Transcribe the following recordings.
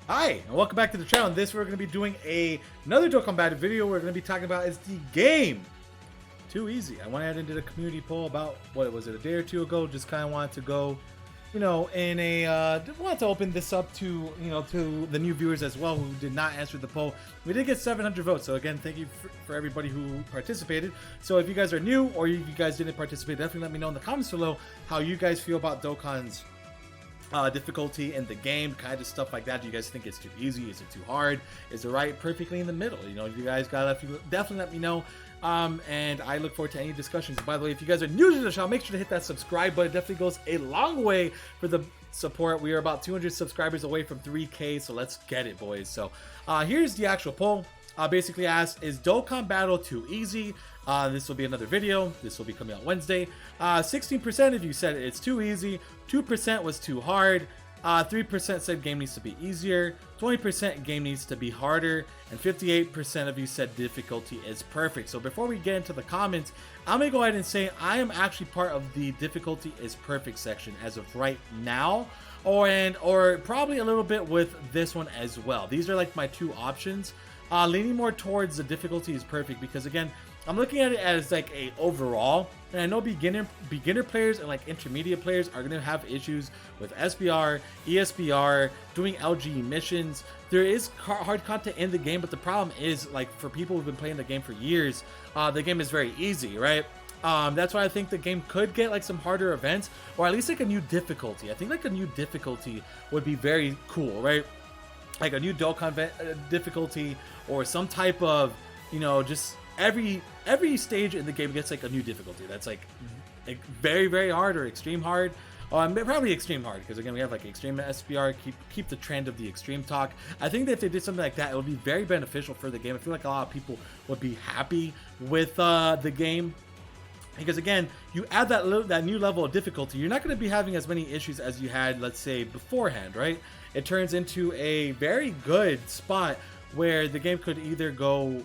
Hi, and welcome back to the channel. In this, we're going to be doing another Dokkan Battle video. We're going to be talking about is the game too easy. I went ahead and did a community poll about, what was it, a day or two ago. Just kind of wanted to go, in a, wanted to open this up to, to the new viewers as well who did not answer the poll. We did get 700 votes. So again, thank you for everybody who participated. So if you guys are new or if you guys didn't participate, definitely let me know in the comments below how you guys feel about Dokkan's difficulty in the game, kind of stuff like that. Do you guys think it's too easy? Is it too hard? Is it right perfectly in the middle? You guys gotta definitely let me know. And I look forward to any discussions. By the way, if you guys are new to the channel, make sure to hit that subscribe button. It definitely goes a long way for the support. We are about 200 subscribers away from 3K, so let's get it, boys. So here's the actual poll. Basically asked, is Dokkan Battle too easy? This will be another video. This will be coming out Wednesday. 16% of you said it's too easy. 2% was too hard. 3% said game needs to be easier. 20% game needs to be harder. And 58% of you said difficulty is perfect. So before we get into the comments, I'm going to go ahead and say I am actually part of the difficulty is perfect section as of right now. Or probably a little bit with this one as well. These are like my two options. Leaning more towards the difficulty is perfect because again, I'm looking at it as like a overall, and I know beginner players and like intermediate players are gonna have issues with SBR, ESBR, doing LG missions. There is hard content in the game, but the problem is like for people who've been playing the game for years, the game is very easy, right? That's why I think the game could get like some harder events, or at least like a new difficulty. I think like a new difficulty would be very cool, right? Like a new Dokkan difficulty, or some type of, just every stage in the game gets like a new difficulty that's like very, very hard or extreme hard. Probably extreme hard, because again we have like extreme SPR, keep the trend of the extreme talk. I think that if they did something like that, it would be very beneficial for the game. I feel like a lot of people would be happy with the game. Because again, you add that new level of difficulty, you're not going to be having as many issues as you had, let's say, beforehand, right? It turns into a very good spot where the game could either go,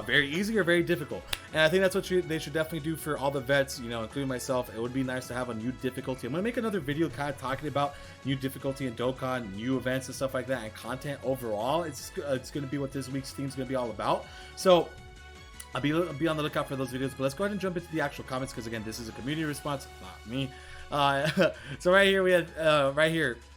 very easy or very difficult. And I think that's what they should definitely do for all the vets, including myself. It would be nice to have a new difficulty. I'm going to make another video kind of talking about new difficulty in Dokkan, new events and stuff like that, and content overall. It's going to be what this week's theme is going to be all about. So I'll be on the lookout for those videos, but let's go ahead and jump into the actual comments, because again, this is a community response, not me. So right here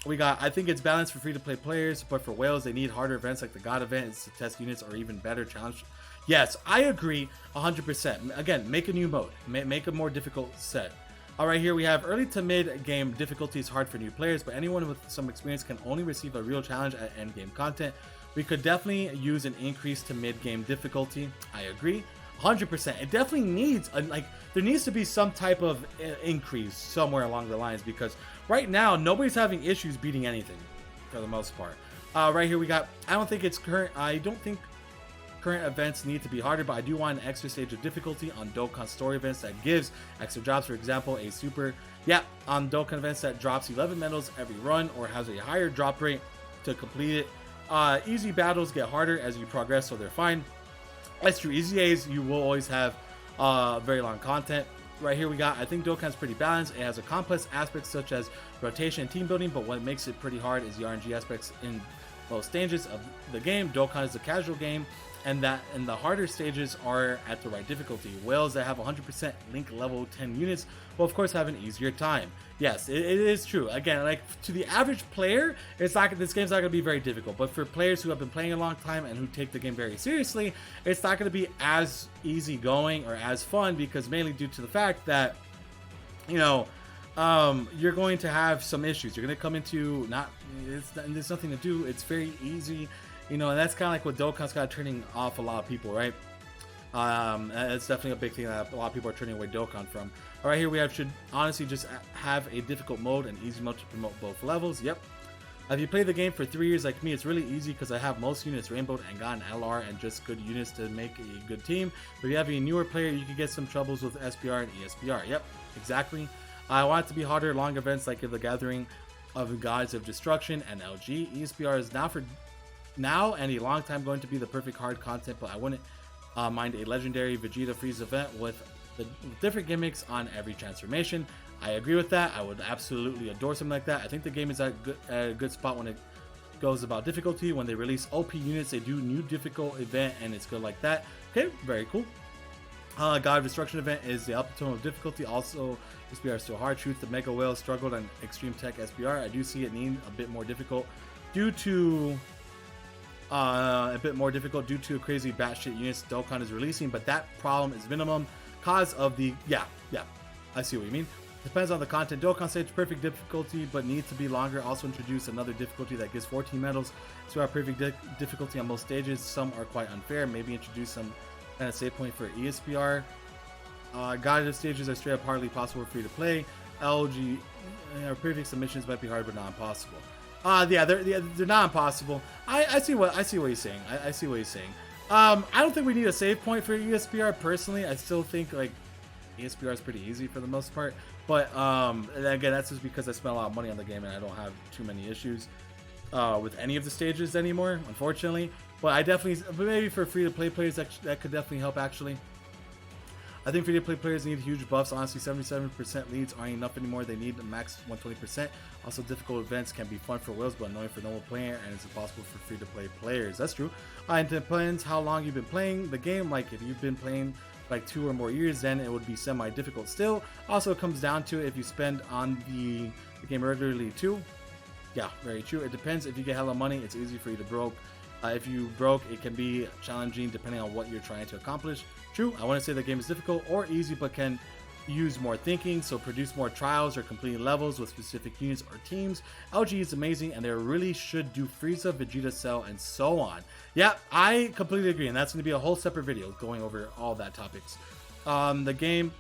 we got, I think it's balanced for free-to-play players, but for whales they need harder events like the God event to test units, or even better challenge. Yes, I agree 100%. Again, make a new mode, make a more difficult set. Alright, here we have early to mid game difficulty is hard for new players, but anyone with some experience can only receive a real challenge at end game content. We could definitely use an increase to mid-game difficulty. I agree, 100%. It definitely needs, there needs to be some type of increase somewhere along the lines, because right now, nobody's having issues beating anything, for the most part. Right here we got, I don't think current events need to be harder, but I do want an extra stage of difficulty on Dokkan story events that gives extra drops. For example, a super, on Dokkan events that drops 11 medals every run, or has a higher drop rate to complete it. Easy battles get harder as you progress, so they're fine. That's true. Easy A's, you will always have very long content. Right here we got, I think Dokkan's pretty balanced. It has a complex aspects such as rotation and team building, but what makes it pretty hard is the RNG aspects in both stages of the game. Dokkan is a casual game, and the harder stages are at the right difficulty. Whales that have 100% link level 10 units will of course have an easier time. Yes, it is true. Again, like to the average player, this game's not going to be very difficult, but for players who have been playing a long time and who take the game very seriously, it's not going to be as easy going or as fun, because mainly due to the fact that you're going to have some issues. You're going to come into there's nothing to do. It's very easy. And that's kind of like what Dokkan's kind of turning off a lot of people, right? That's definitely a big thing that a lot of people are turning away Dokkan from. All right, here we should honestly just have a difficult mode and easy mode to promote both levels. Yep. If you play the game for 3 years like me, it's really easy because I have most units rainbowed and got an LR and just good units to make a good team. But if you have a newer player, you could get some troubles with SPR and ESPR. Yep, exactly. I want it to be harder, long events like the Gathering of Gods of Destruction and LG. ESPR is now and a long time going to be the perfect hard content, but I wouldn't mind a legendary Vegeta Freeze event with the different gimmicks on every transformation. I agree with that. I would absolutely adore something like that. I think the game is at a good spot when it goes about difficulty. When they release OP units, they do new difficult event, and it's good like that. Okay, very cool. God of Destruction event is the upper tone of difficulty. Also, SBR is still hard. Truth, the Mega Whale struggled on Extreme Tech SBR. I do see it need a bit more difficult due to a crazy batshit units Dokkan is releasing, but that problem is minimum cause of the I see what you mean. Depends on the content. Dokkan stage perfect difficulty, but needs to be longer. Also introduce another difficulty that gives 14 medals. So our perfect difficulty on most stages. Some are quite unfair. Maybe introduce some kind of save point for ESPR. Guided stages are straight up hardly possible free to play. LG perfect submissions might be hard, but not impossible. They're not impossible. I see what you're saying. I see what you're saying. I don't think we need a save point for ESPR personally. I still think like ESPR is pretty easy for the most part, but again, that's just because I spent a lot of money on the game and I don't have too many issues with any of the stages anymore, unfortunately. But maybe for free-to-play players that could definitely help. Actually, I think free-to-play players need huge buffs. Honestly, 77% leads aren't enough anymore. They need a max 120%. Also, difficult events can be fun for whales, but annoying for normal player, and it's impossible for free-to-play players. That's true. It depends how long you've been playing the game. Like if you've been playing like 2 or more years, then it would be semi-difficult still. Also, it comes down to if you spend on the game regularly too. Yeah, very true. It depends. If you get hella money, it's easy for you to broke. If you broke, it can be challenging depending on what you're trying to accomplish. True, I wouldn't say the game is difficult or easy, but can use more thinking, so produce more trials or completing levels with specific units or teams. LG is amazing, and they really should do Frieza, Vegeta, Cell, and so on. Yeah, I completely agree, and that's going to be a whole separate video going over all that topics. The game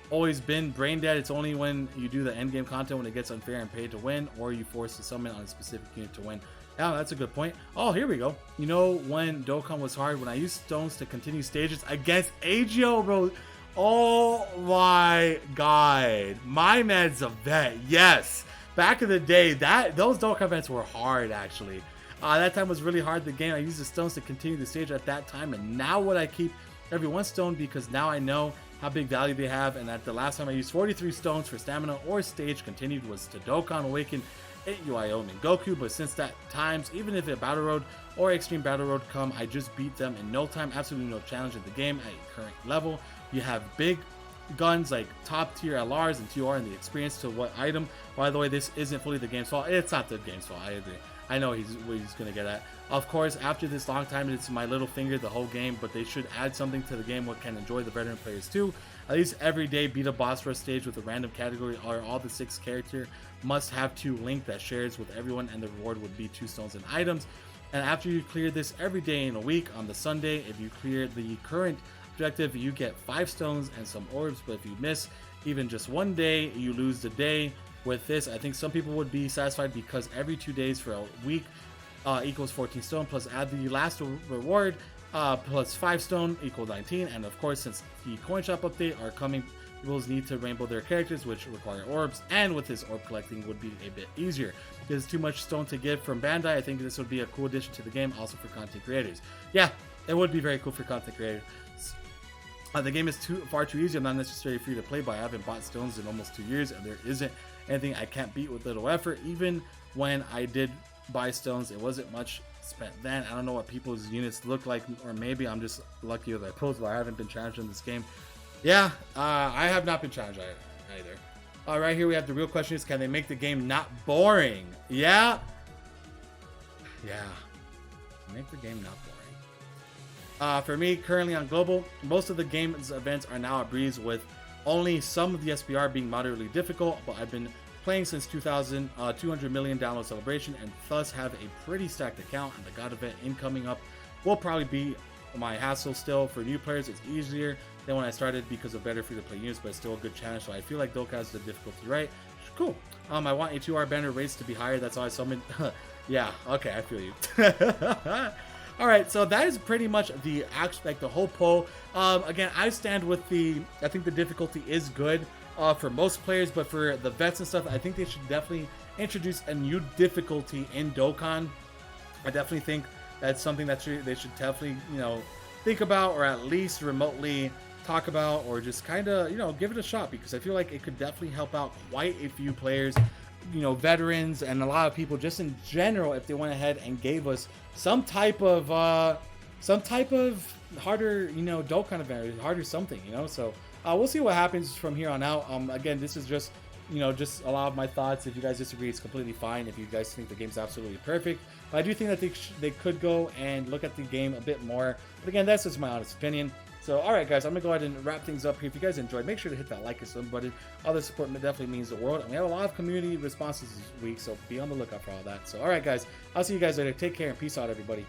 always been brain dead. It's only when you do the end game content when it gets unfair and paid to win, or you force to summon on a specific unit to win. Yeah, that's a good point. Oh, here we go. You know when Dokkan was hard? When I used stones to continue stages against Agio, bro. Oh my god. My man's a vet. Yes. Back in the day, those Dokkan events were hard, actually. That time was really hard. The game, I used the stones to continue the stage at that time, and now what I keep every one stone because now I know how big value they have, and at the last time I used 43 stones for stamina or stage continued was to Dokkan Awaken 8 UIO and Goku, but since that times, even if a Battle Road or Extreme Battle Road come, I just beat them in no time. Absolutely no challenge in the game at a current level. You have big guns like top tier LRs and TR and the experience to what item. By the way, this isn't fully the game's fault. It's not the game's fault, I agree. I know what he's going to get at. Of course, after this long time, it's my little finger the whole game, but they should add something to the game what can enjoy the veteran players too. At least every day, beat a boss rush stage with a random category, or all the 6 character must have 2 link that shares with everyone, and the reward would be 2 stones and items. And after you clear this every day in a week, on the Sunday, if you clear the current objective, you get 5 stones and some orbs, but if you miss even just one day, you lose the day. With this, I think some people would be satisfied because every 2 days for a week equals 14 stone, plus add the last reward plus 5 stone equal 19. And of course, since the coin shop update are coming, people need to rainbow their characters, which require orbs, and with this orb collecting would be a bit easier. There's too much stone to give from Bandai. I think this would be a cool addition to the game, also for content creators. Yeah, it would be very cool for content creators. The game is far too easy. I'm not necessarily free to play, but I haven't bought stones in almost 2 years, and there isn't anything I can't beat with little effort. Even when I did buy stones, it wasn't much spent then. I don't know what people's units look like, or maybe I'm just lucky that I posed, but I haven't been challenged in this game. Yeah, I have not been challenged either. Right here we have the real question is, can they make the game not boring? Yeah. Make the game not boring. For me, currently on Global, most of the game's events are now a breeze, with only some of the SPR being moderately difficult, but I've been playing since 2000, 200 million download celebration, and thus have a pretty stacked account, and the God event incoming up will probably be my hassle still. For new players, it's easier than when I started because of better free-to-play units, but it's still a good challenge, so I feel like Dokkan has the difficulty right. Cool. I want a 2R banner rates to be higher, that's all I summoned. Yeah, okay, I feel you. Alright, so that is pretty much the whole poll. Again, I stand with I think the difficulty is good for most players, but for the vets and stuff, I think they should definitely introduce a new difficulty in Dokkan. I definitely think that's something that they should definitely, think about, or at least remotely talk about or just kind of, you know, give it a shot, because I feel like it could definitely help out quite a few players, you know, veterans and a lot of people just in general, if they went ahead and gave us some type of harder, you know, Dokkan event, harder something, you know. So we'll see what happens from here on out. Again, this is just, you know, just a lot of my thoughts. If you guys disagree, it's completely fine. If you guys think the game's absolutely perfect, but I do think that they could go and look at the game a bit more. But again, that's just my honest opinion. So, alright guys, I'm going to go ahead and wrap things up here. If you guys enjoyed, make sure to hit that like and sub button. All the support definitely means the world. And we have a lot of community responses this week, so be on the lookout for all that. So, alright guys, I'll see you guys later. Take care and peace out, everybody.